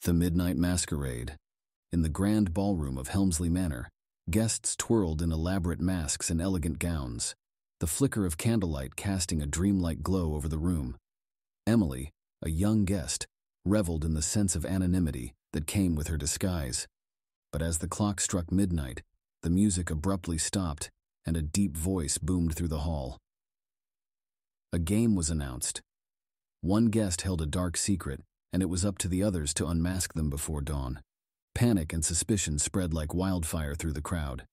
The Midnight Masquerade. In the grand ballroom of Helmsley Manor, guests twirled in elaborate masks and elegant gowns, the flicker of candlelight casting a dreamlike glow over the room. Emily, a young guest, reveled in the sense of anonymity that came with her disguise. But as the clock struck midnight, the music abruptly stopped and a deep voice boomed through the hall. A game was announced. One guest held a dark secret, and it was up to the others to unmask them before dawn. Panic and suspicion spread like wildfire through the crowd.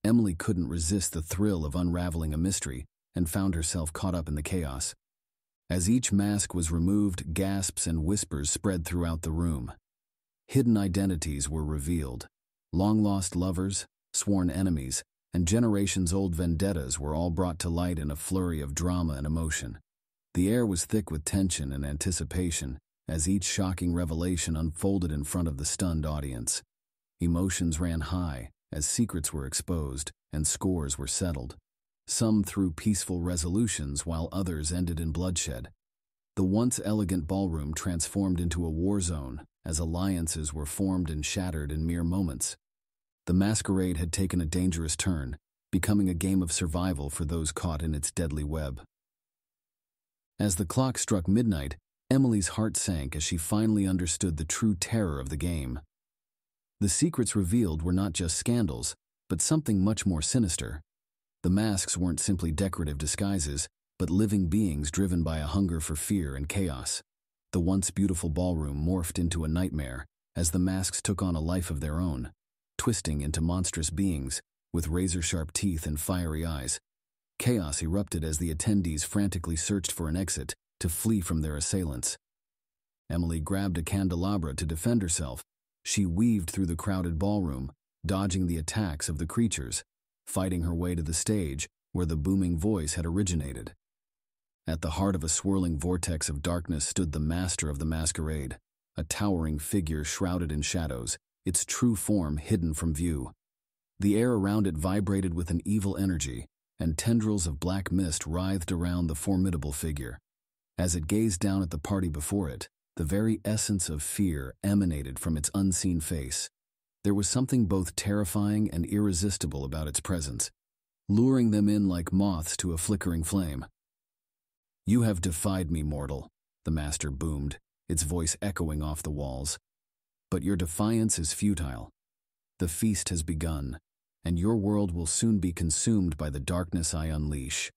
Emily couldn't resist the thrill of unraveling a mystery and found herself caught up in the chaos. As each mask was removed, gasps and whispers spread throughout the room. Hidden identities were revealed. Long-lost lovers, sworn enemies, and generations-old vendettas were all brought to light in a flurry of drama and emotion. The air was thick with tension and anticipation as each shocking revelation unfolded in front of the stunned audience. Emotions ran high as secrets were exposed and scores were settled. Some through peaceful resolutions while others ended in bloodshed. The once elegant ballroom transformed into a war zone as alliances were formed and shattered in mere moments. The masquerade had taken a dangerous turn, becoming a game of survival for those caught in its deadly web. As the clock struck midnight, Emily's heart sank as she finally understood the true terror of the game. The secrets revealed were not just scandals, but something much more sinister. The masks weren't simply decorative disguises, but living beings driven by a hunger for fear and chaos. The once beautiful ballroom morphed into a nightmare as the masks took on a life of their own, twisting into monstrous beings with razor-sharp teeth and fiery eyes. Chaos erupted as the attendees frantically searched for an exit to flee from their assailants. Emily grabbed a candelabra to defend herself. She weaved through the crowded ballroom, dodging the attacks of the creatures, fighting her way to the stage where the booming voice had originated. At the heart of a swirling vortex of darkness stood the master of the masquerade, a towering figure shrouded in shadows, its true form hidden from view. The air around it vibrated with an evil energy, and tendrils of black mist writhed around the formidable figure. As it gazed down at the party before it, the very essence of fear emanated from its unseen face. There was something both terrifying and irresistible about its presence, luring them in like moths to a flickering flame. "You have defied me, mortal," the master boomed, its voice echoing off the walls. "But your defiance is futile. The feast has begun, and your world will soon be consumed by the darkness I unleash."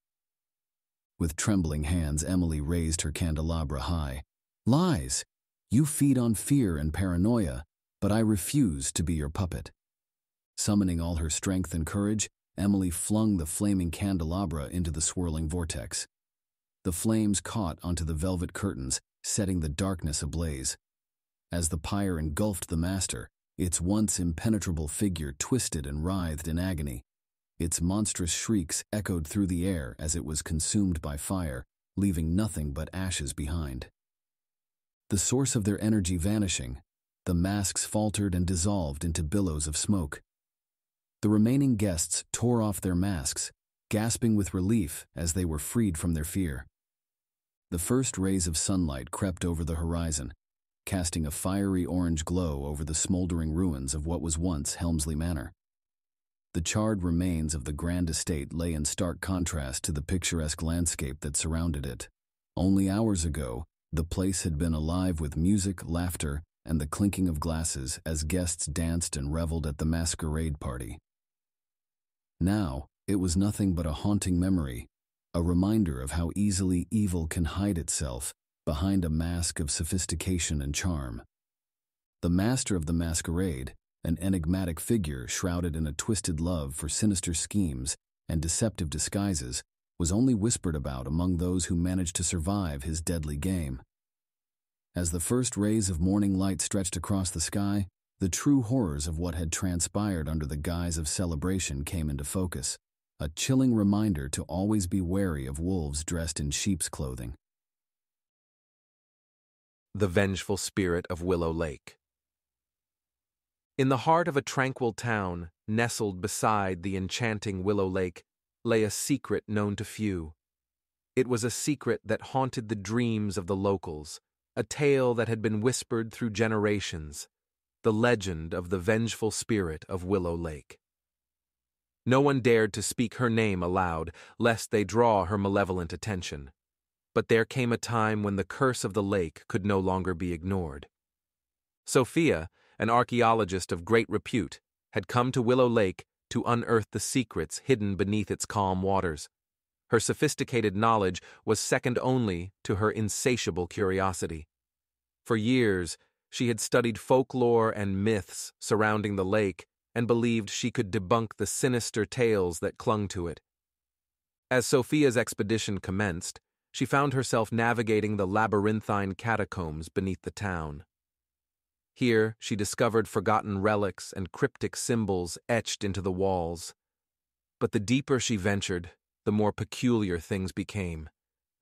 With trembling hands, Emily raised her candelabra high. "Lies! You feed on fear and paranoia, but I refuse to be your puppet." Summoning all her strength and courage, Emily flung the flaming candelabra into the swirling vortex. The flames caught onto the velvet curtains, setting the darkness ablaze. As the pyre engulfed the master, its once impenetrable figure twisted and writhed in agony. Its monstrous shrieks echoed through the air as it was consumed by fire, leaving nothing but ashes behind. The source of their energy vanishing, the masks faltered and dissolved into billows of smoke. The remaining guests tore off their masks, gasping with relief as they were freed from their fear. The first rays of sunlight crept over the horizon, casting a fiery orange glow over the smoldering ruins of what was once Helmsley Manor. The charred remains of the grand estate lay in stark contrast to the picturesque landscape that surrounded it. Only hours ago, the place had been alive with music, laughter, and the clinking of glasses as guests danced and reveled at the masquerade party. Now, it was nothing but a haunting memory, a reminder of how easily evil can hide itself behind a mask of sophistication and charm. The master of the masquerade, an enigmatic figure shrouded in a twisted love for sinister schemes and deceptive disguises, was only whispered about among those who managed to survive his deadly game. As the first rays of morning light stretched across the sky, the true horrors of what had transpired under the guise of celebration came into focus, a chilling reminder to always be wary of wolves dressed in sheep's clothing. The vengeful spirit of Willow Lake. In the heart of a tranquil town, nestled beside the enchanting Willow Lake, lay a secret known to few. It was a secret that haunted the dreams of the locals, a tale that had been whispered through generations, the legend of the vengeful spirit of Willow Lake. No one dared to speak her name aloud, lest they draw her malevolent attention. But there came a time when the curse of the lake could no longer be ignored. Sophia, an archaeologist of great repute, had come to Willow Lake to unearth the secrets hidden beneath its calm waters. Her sophisticated knowledge was second only to her insatiable curiosity. For years, she had studied folklore and myths surrounding the lake and believed she could debunk the sinister tales that clung to it. As Sophia's expedition commenced, she found herself navigating the labyrinthine catacombs beneath the town. Here, she discovered forgotten relics and cryptic symbols etched into the walls. But the deeper she ventured, the more peculiar things became.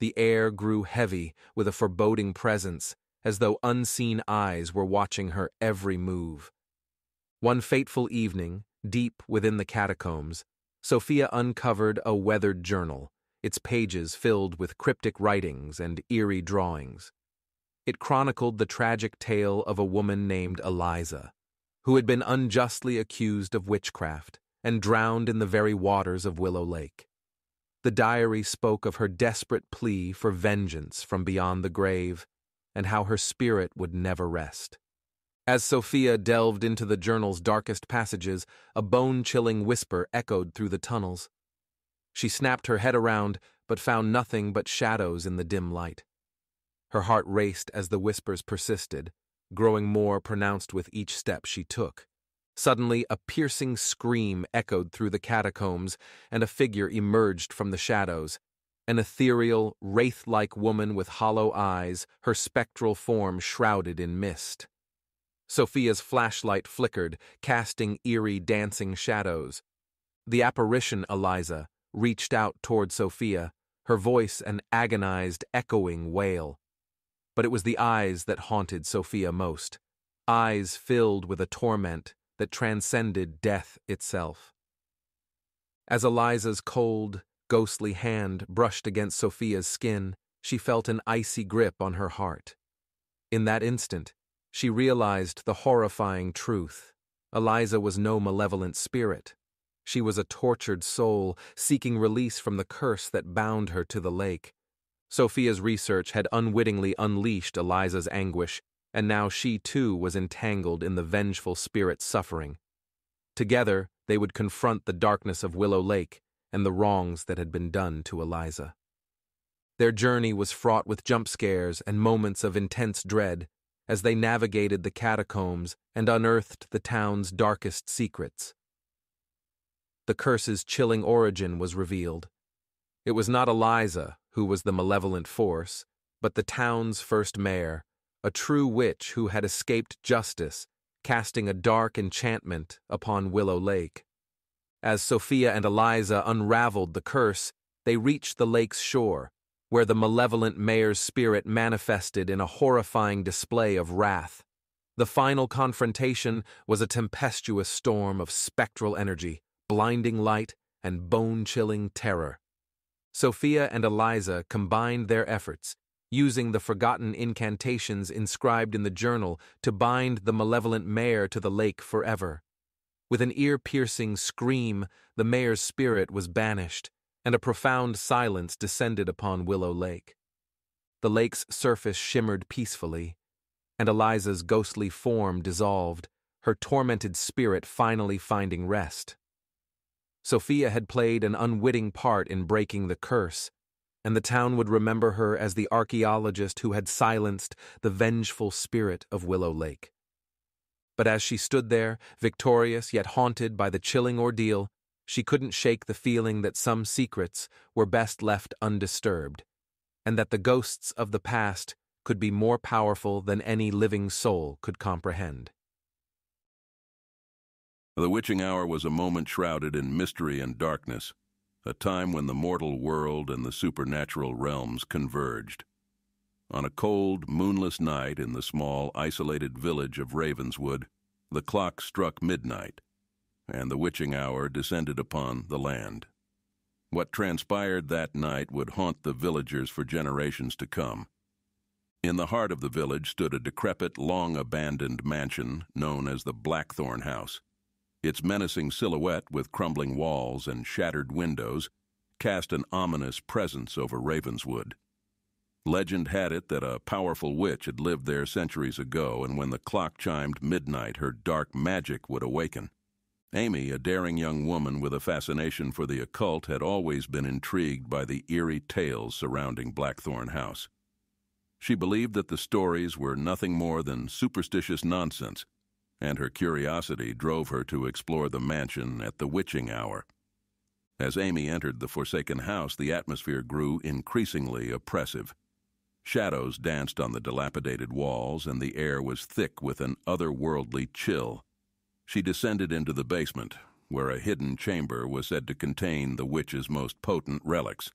The air grew heavy with a foreboding presence, as though unseen eyes were watching her every move. One fateful evening, deep within the catacombs, Sophia uncovered a weathered journal, its pages filled with cryptic writings and eerie drawings. It chronicled the tragic tale of a woman named Eliza, who had been unjustly accused of witchcraft and drowned in the very waters of Willow Lake. The diary spoke of her desperate plea for vengeance from beyond the grave and how her spirit would never rest. As Sophia delved into the journal's darkest passages, a bone-chilling whisper echoed through the tunnels. She snapped her head around, but found nothing but shadows in the dim light. Her heart raced as the whispers persisted, growing more pronounced with each step she took. Suddenly, a piercing scream echoed through the catacombs, and a figure emerged from the shadows. An ethereal, wraith-like woman with hollow eyes, her spectral form shrouded in mist. Sophia's flashlight flickered, casting eerie, dancing shadows. The apparition, Eliza, reached out toward Sophia, her voice an agonized, echoing wail. But it was the eyes that haunted Sophia most, eyes filled with a torment that transcended death itself. As Eliza's cold, ghostly hand brushed against Sophia's skin, she felt an icy grip on her heart. In that instant, she realized the horrifying truth. Eliza was no malevolent spirit. She was a tortured soul seeking release from the curse that bound her to the lake. Sophia's research had unwittingly unleashed Eliza's anguish, and now she too was entangled in the vengeful spirit's suffering. Together, they would confront the darkness of Willow Lake and the wrongs that had been done to Eliza. Their journey was fraught with jump scares and moments of intense dread as they navigated the catacombs and unearthed the town's darkest secrets. The curse's chilling origin was revealed. It was not Eliza who was the malevolent force, but the town's first mayor, a true witch who had escaped justice, casting a dark enchantment upon Willow Lake. As Sophia and Eliza unraveled the curse, they reached the lake's shore, where the malevolent mayor's spirit manifested in a horrifying display of wrath. The final confrontation was a tempestuous storm of spectral energy, blinding light, and bone-chilling terror. Sophia and Eliza combined their efforts, using the forgotten incantations inscribed in the journal to bind the malevolent mayor to the lake forever. With an ear-piercing scream, the mayor's spirit was banished, and a profound silence descended upon Willow Lake. The lake's surface shimmered peacefully, and Eliza's ghostly form dissolved, her tormented spirit finally finding rest. Sophia had played an unwitting part in breaking the curse, and the town would remember her as the archaeologist who had silenced the vengeful spirit of Willow Lake. But as she stood there, victorious yet haunted by the chilling ordeal, she couldn't shake the feeling that some secrets were best left undisturbed, and that the ghosts of the past could be more powerful than any living soul could comprehend. The witching hour was a moment shrouded in mystery and darkness, a time when the mortal world and the supernatural realms converged. On a cold, moonless night in the small, isolated village of Ravenswood, the clock struck midnight, and the witching hour descended upon the land. What transpired that night would haunt the villagers for generations to come. In the heart of the village stood a decrepit, long-abandoned mansion known as the Blackthorn House. Its menacing silhouette with crumbling walls and shattered windows cast an ominous presence over Ravenswood. Legend had it that a powerful witch had lived there centuries ago, and when the clock chimed midnight, her dark magic would awaken. Amy, a daring young woman with a fascination for the occult, had always been intrigued by the eerie tales surrounding Blackthorn House. She believed that the stories were nothing more than superstitious nonsense, and her curiosity drove her to explore the mansion at the witching hour. As Amy entered the forsaken house, the atmosphere grew increasingly oppressive. Shadows danced on the dilapidated walls, and the air was thick with an otherworldly chill. She descended into the basement, where a hidden chamber was said to contain the witch's most potent relics.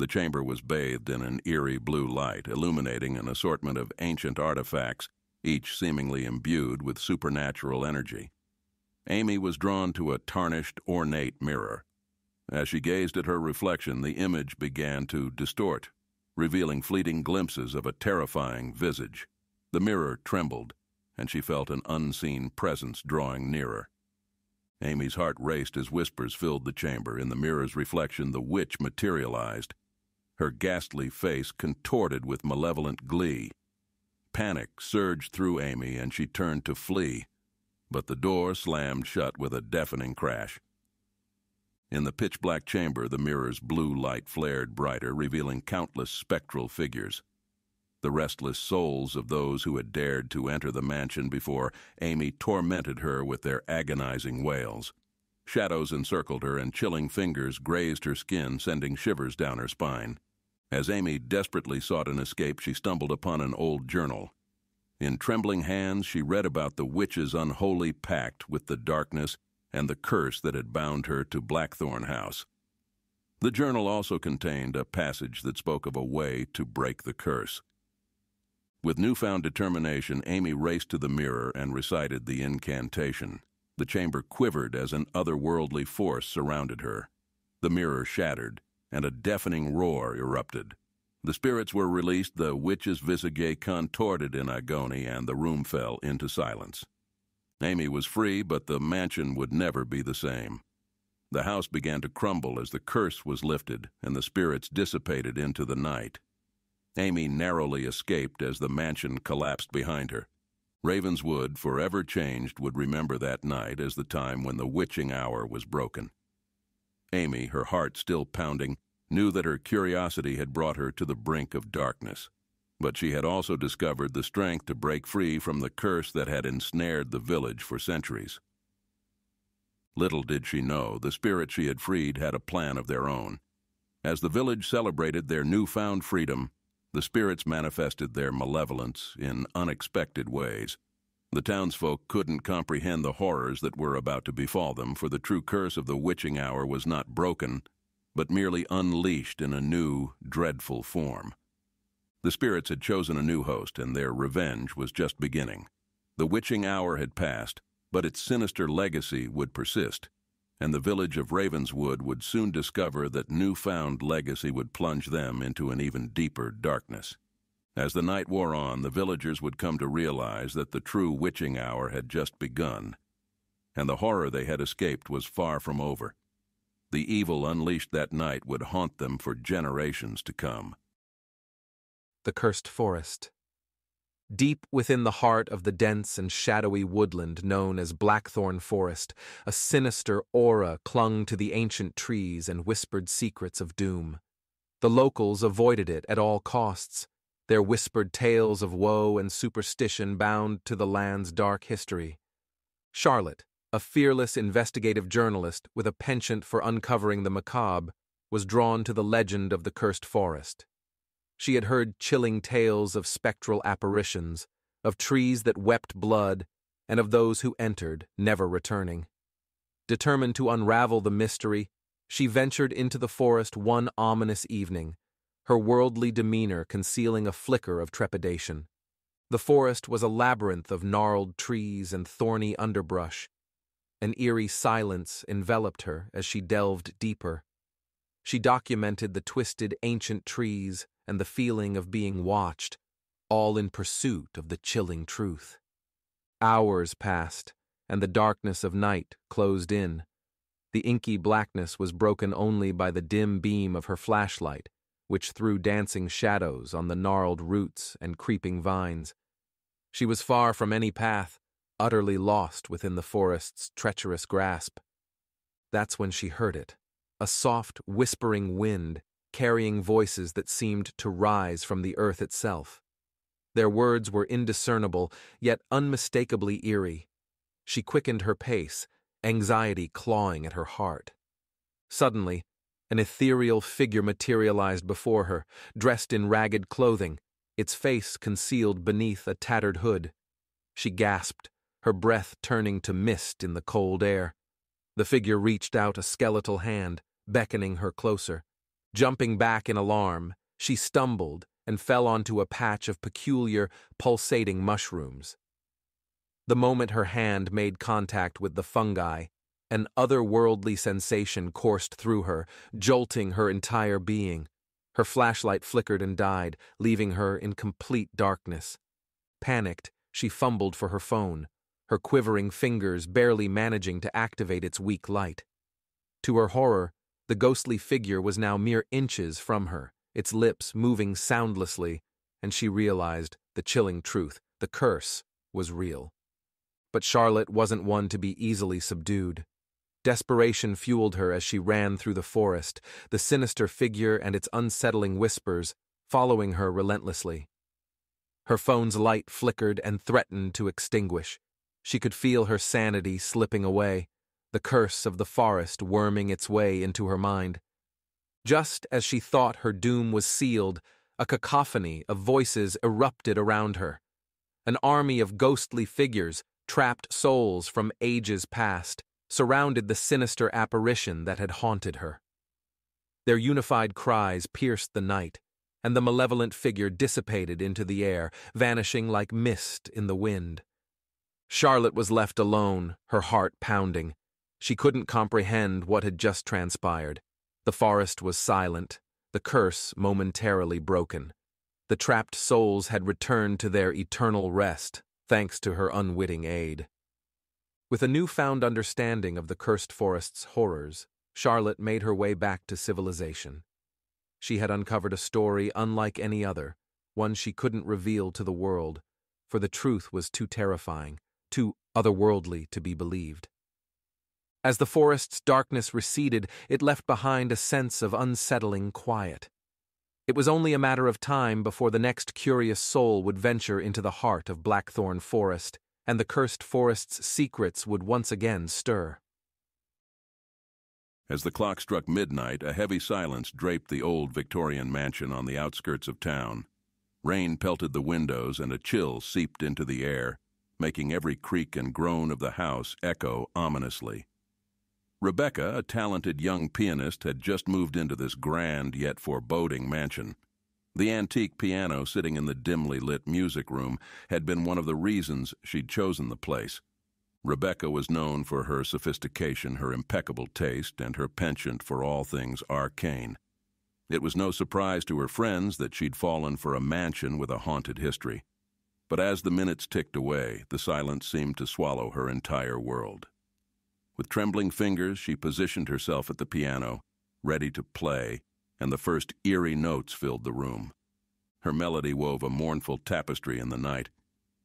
The chamber was bathed in an eerie blue light, illuminating an assortment of ancient artifacts, each seemingly imbued with supernatural energy. Amy was drawn to a tarnished, ornate mirror. As she gazed at her reflection, the image began to distort, revealing fleeting glimpses of a terrifying visage. The mirror trembled, and she felt an unseen presence drawing nearer. Amy's heart raced as whispers filled the chamber. In the mirror's reflection, the witch materialized, her ghastly face contorted with malevolent glee. Panic surged through Amy, and she turned to flee, but the door slammed shut with a deafening crash. In the pitch-black chamber, the mirror's blue light flared brighter, revealing countless spectral figures, the restless souls of those who had dared to enter the mansion before Amy tormented her with their agonizing wails. Shadows encircled her, and chilling fingers grazed her skin, sending shivers down her spine. As Amy desperately sought an escape, she stumbled upon an old journal. In trembling hands, she read about the witch's unholy pact with the darkness and the curse that had bound her to Blackthorn House. The journal also contained a passage that spoke of a way to break the curse. With newfound determination, Amy raced to the mirror and recited the incantation. The chamber quivered as an otherworldly force surrounded her. The mirror shattered, and a deafening roar erupted. The spirits were released, the witch's visage contorted in agony, and the room fell into silence. Amy was free, but the mansion would never be the same. The house began to crumble as the curse was lifted, and the spirits dissipated into the night. Amy narrowly escaped as the mansion collapsed behind her. Ravenswood, forever changed, would remember that night as the time when the witching hour was broken. Amy, her heart still pounding, knew that her curiosity had brought her to the brink of darkness. But she had also discovered the strength to break free from the curse that had ensnared the village for centuries. Little did she know, the spirits she had freed had a plan of their own. As the village celebrated their newfound freedom, the spirits manifested their malevolence in unexpected ways. The townsfolk couldn't comprehend the horrors that were about to befall them, for the true curse of the witching hour was not broken, but merely unleashed in a new, dreadful form. The spirits had chosen a new host, and their revenge was just beginning. The witching hour had passed, but its sinister legacy would persist, and the village of Ravenswood would soon discover that newfound legacy would plunge them into an even deeper darkness. As the night wore on, the villagers would come to realize that the true witching hour had just begun, and the horror they had escaped was far from over. The evil unleashed that night would haunt them for generations to come. The Cursed Forest. Deep within the heart of the dense and shadowy woodland known as Blackthorn Forest, a sinister aura clung to the ancient trees and whispered secrets of doom. The locals avoided it at all costs, their whispered tales of woe and superstition bound to the land's dark history. Charlotte, a fearless investigative journalist with a penchant for uncovering the macabre, was drawn to the legend of the Cursed Forest. She had heard chilling tales of spectral apparitions, of trees that wept blood, and of those who entered, never returning. Determined to unravel the mystery, she ventured into the forest one ominous evening, her worldly demeanor concealing a flicker of trepidation. The forest was a labyrinth of gnarled trees and thorny underbrush. An eerie silence enveloped her as she delved deeper. She documented the twisted ancient trees and the feeling of being watched, all in pursuit of the chilling truth. Hours passed, and the darkness of night closed in. The inky blackness was broken only by the dim beam of her flashlight, which threw dancing shadows on the gnarled roots and creeping vines. She was far from any path, utterly lost within the forest's treacherous grasp. That's when she heard it, a soft, whispering wind, carrying voices that seemed to rise from the earth itself. Their words were indiscernible, yet unmistakably eerie. She quickened her pace, anxiety clawing at her heart. Suddenly, an ethereal figure materialized before her, dressed in ragged clothing, its face concealed beneath a tattered hood. She gasped, her breath turning to mist in the cold air. The figure reached out a skeletal hand, beckoning her closer. Jumping back in alarm, she stumbled and fell onto a patch of peculiar, pulsating mushrooms. The moment her hand made contact with the fungi, an otherworldly sensation coursed through her, jolting her entire being. Her flashlight flickered and died, leaving her in complete darkness. Panicked, she fumbled for her phone, her quivering fingers barely managing to activate its weak light. To her horror, the ghostly figure was now mere inches from her, its lips moving soundlessly, and she realized the chilling truth: the curse was real. But Charlotte wasn't one to be easily subdued. Desperation fueled her as she ran through the forest, the sinister figure and its unsettling whispers following her relentlessly. Her phone's light flickered and threatened to extinguish. She could feel her sanity slipping away, the curse of the forest worming its way into her mind. Just as she thought her doom was sealed, a cacophony of voices erupted around her. An army of ghostly figures, trapped souls from ages past, surrounded the sinister apparition that had haunted her. Their unified cries pierced the night, and the malevolent figure dissipated into the air, vanishing like mist in the wind. Charlotte was left alone, her heart pounding. She couldn't comprehend what had just transpired. The forest was silent, the curse momentarily broken. The trapped souls had returned to their eternal rest, thanks to her unwitting aid. With a newfound understanding of the cursed forest's horrors, Charlotte made her way back to civilization. She had uncovered a story unlike any other, one she couldn't reveal to the world, for the truth was too terrifying, too otherworldly to be believed. As the forest's darkness receded, it left behind a sense of unsettling quiet. It was only a matter of time before the next curious soul would venture into the heart of Blackthorn Forest, and the cursed forest's secrets would once again stir. As the clock struck midnight, a heavy silence draped the old Victorian mansion on the outskirts of town. Rain pelted the windows and a chill seeped into the air, making every creak and groan of the house echo ominously. Rebecca, a talented young pianist, had just moved into this grand yet foreboding mansion. The antique piano sitting in the dimly lit music room had been one of the reasons she'd chosen the place. Rebecca was known for her sophistication, her impeccable taste, and her penchant for all things arcane. It was no surprise to her friends that she'd fallen for a mansion with a haunted history. But as the minutes ticked away, the silence seemed to swallow her entire world. With trembling fingers, she positioned herself at the piano, ready to play, and the first eerie notes filled the room. Her melody wove a mournful tapestry in the night.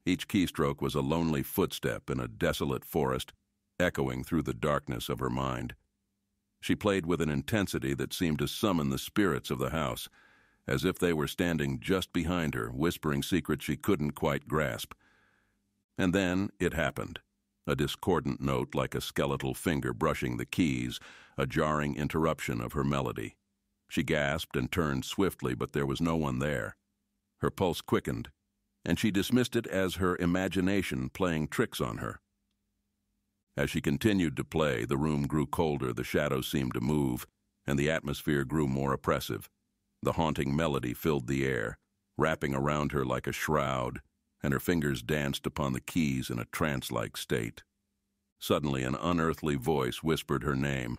Each keystroke was a lonely footstep in a desolate forest, echoing through the darkness of her mind. She played with an intensity that seemed to summon the spirits of the house, as if they were standing just behind her, whispering secrets she couldn't quite grasp. And then it happened. A discordant note like a skeletal finger brushing the keys, a jarring interruption of her melody. She gasped and turned swiftly, but there was no one there. Her pulse quickened, and she dismissed it as her imagination playing tricks on her. As she continued to play, the room grew colder, the shadows seemed to move, and the atmosphere grew more oppressive. The haunting melody filled the air, wrapping around her like a shroud, and her fingers danced upon the keys in a trance-like state. Suddenly, an unearthly voice whispered her name,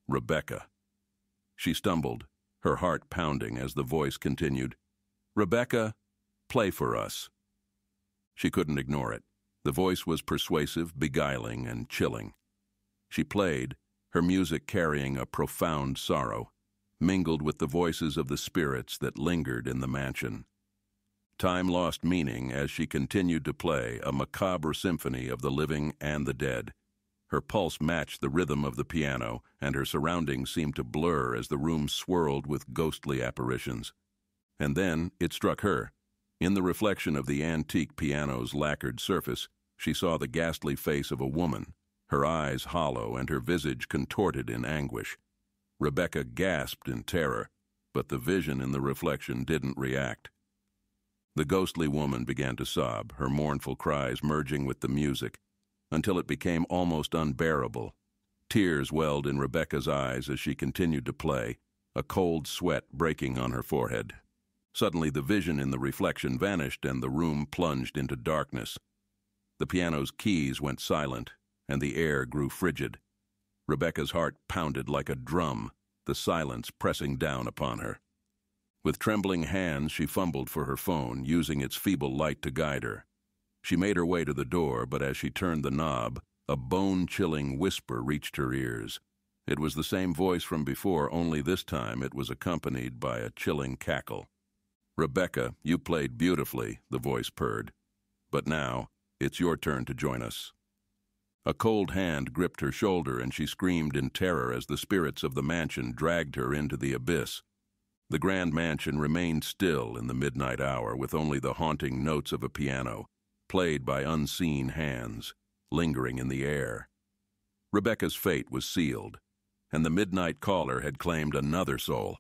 Rebecca. She stumbled, her heart pounding as the voice continued, "Rebecca, play for us." She couldn't ignore it. The voice was persuasive, beguiling, and chilling. She played, her music carrying a profound sorrow, mingled with the voices of the spirits that lingered in the mansion. Time lost meaning as she continued to play a macabre symphony of the living and the dead. Her pulse matched the rhythm of the piano, and her surroundings seemed to blur as the room swirled with ghostly apparitions. And then it struck her. In the reflection of the antique piano's lacquered surface, she saw the ghastly face of a woman, her eyes hollow and her visage contorted in anguish. Rebecca gasped in terror, but the vision in the reflection didn't react. The ghostly woman began to sob, her mournful cries merging with the music, until it became almost unbearable. Tears welled in Rebecca's eyes as she continued to play, a cold sweat breaking on her forehead. Suddenly the vision in the reflection vanished and the room plunged into darkness. The piano's keys went silent, and the air grew frigid. Rebecca's heart pounded like a drum, the silence pressing down upon her. With trembling hands, she fumbled for her phone, using its feeble light to guide her. She made her way to the door, but as she turned the knob, a bone-chilling whisper reached her ears. It was the same voice from before, only this time it was accompanied by a chilling cackle. "Rebecca, you played beautifully," the voice purred. "But now, it's your turn to join us." A cold hand gripped her shoulder and she screamed in terror as the spirits of the mansion dragged her into the abyss. The grand mansion remained still in the midnight hour, with only the haunting notes of a piano, played by unseen hands, lingering in the air. Rebecca's fate was sealed, and the midnight caller had claimed another soul.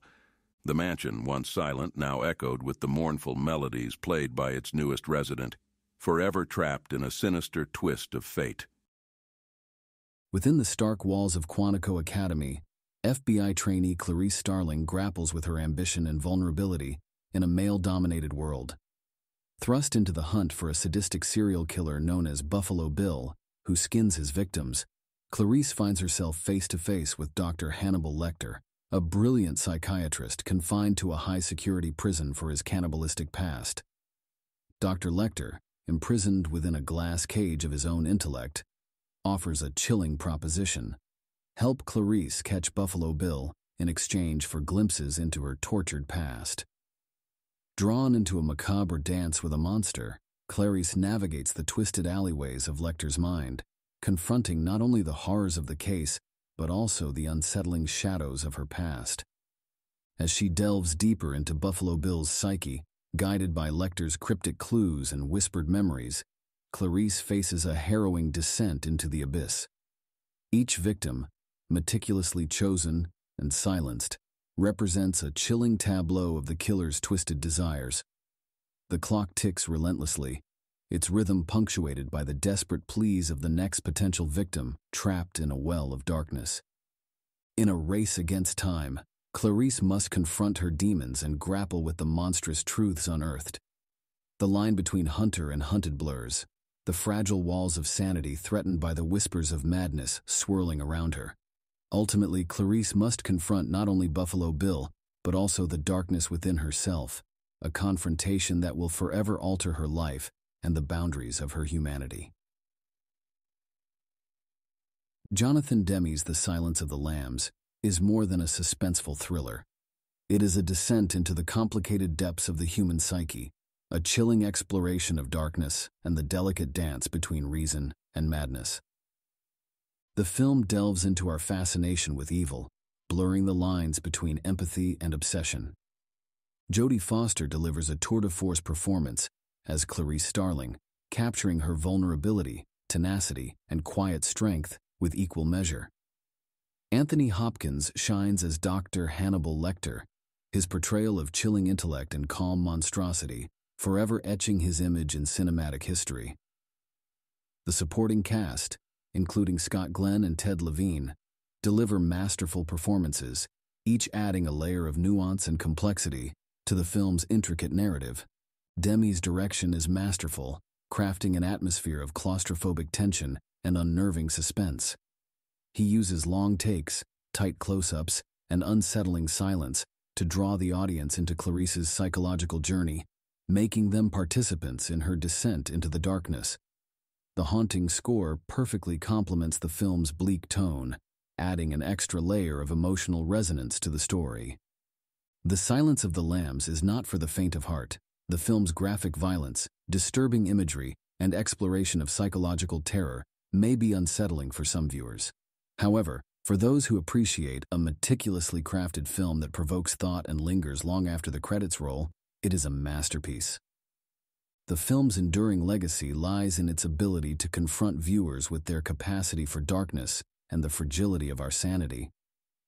The mansion, once silent, now echoed with the mournful melodies played by its newest resident, forever trapped in a sinister twist of fate. Within the stark walls of Quantico Academy, FBI trainee Clarice Starling grapples with her ambition and vulnerability in a male-dominated world. Thrust into the hunt for a sadistic serial killer known as Buffalo Bill, who skins his victims, Clarice finds herself face-to-face with Dr. Hannibal Lecter, a brilliant psychiatrist confined to a high-security prison for his cannibalistic past. Dr. Lecter, imprisoned within a glass cage of his own intellect, offers a chilling proposition: help Clarice catch Buffalo Bill in exchange for glimpses into her tortured past. Drawn into a macabre dance with a monster, Clarice navigates the twisted alleyways of Lecter's mind, confronting not only the horrors of the case, but also the unsettling shadows of her past. As she delves deeper into Buffalo Bill's psyche, guided by Lecter's cryptic clues and whispered memories, Clarice faces a harrowing descent into the abyss. Each victim, meticulously chosen and silenced, represents a chilling tableau of the killer's twisted desires. The clock ticks relentlessly, its rhythm punctuated by the desperate pleas of the next potential victim trapped in a well of darkness. In a race against time, Clarice must confront her demons and grapple with the monstrous truths unearthed. The line between hunter and hunted blurs, the fragile walls of sanity threatened by the whispers of madness swirling around her. Ultimately, Clarice must confront not only Buffalo Bill, but also the darkness within herself, a confrontation that will forever alter her life and the boundaries of her humanity. Jonathan Demme's The Silence of the Lambs is more than a suspenseful thriller. It is a descent into the complicated depths of the human psyche, a chilling exploration of darkness and the delicate dance between reason and madness. The film delves into our fascination with evil, blurring the lines between empathy and obsession. Jodie Foster delivers a tour-de-force performance as Clarice Starling, capturing her vulnerability, tenacity, and quiet strength with equal measure. Anthony Hopkins shines as Dr. Hannibal Lecter, his portrayal of chilling intellect and calm monstrosity forever etching his image in cinematic history. The supporting cast, including Scott Glenn and Ted Levine, deliver masterful performances, each adding a layer of nuance and complexity to the film's intricate narrative. Demme's direction is masterful, crafting an atmosphere of claustrophobic tension and unnerving suspense. He uses long takes, tight close-ups, and unsettling silence to draw the audience into Clarice's psychological journey, making them participants in her descent into the darkness. The haunting score perfectly complements the film's bleak tone, adding an extra layer of emotional resonance to the story. The Silence of the Lambs is not for the faint of heart. The film's graphic violence, disturbing imagery, and exploration of psychological terror may be unsettling for some viewers. However, for those who appreciate a meticulously crafted film that provokes thought and lingers long after the credits roll, it is a masterpiece. The film's enduring legacy lies in its ability to confront viewers with their capacity for darkness and the fragility of our sanity.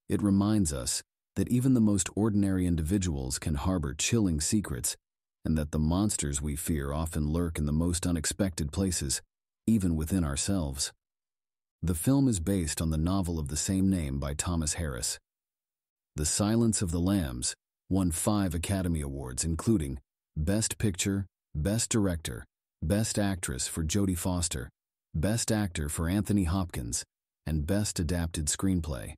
It reminds us that even the most ordinary individuals can harbor chilling secrets, and that the monsters we fear often lurk in the most unexpected places, even within ourselves. The film is based on the novel of the same name by Thomas Harris. The Silence of the Lambs won 5 Academy Awards, including Best Picture, Best Director, Best Actress for Jodie Foster, Best Actor for Anthony Hopkins, and Best Adapted Screenplay.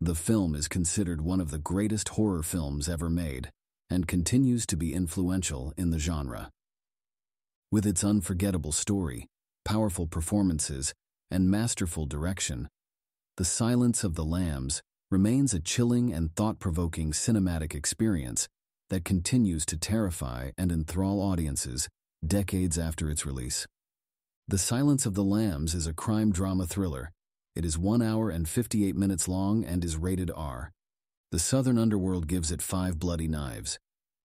The film is considered one of the greatest horror films ever made, and continues to be influential in the genre. With its unforgettable story, powerful performances, and masterful direction, The Silence of the Lambs remains a chilling and thought-provoking cinematic experience that continues to terrify and enthrall audiences decades after its release. The Silence of the Lambs is a crime drama thriller. It is 1 hour and 58 minutes long and is rated R. The Southern Underworld gives it 5 bloody knives.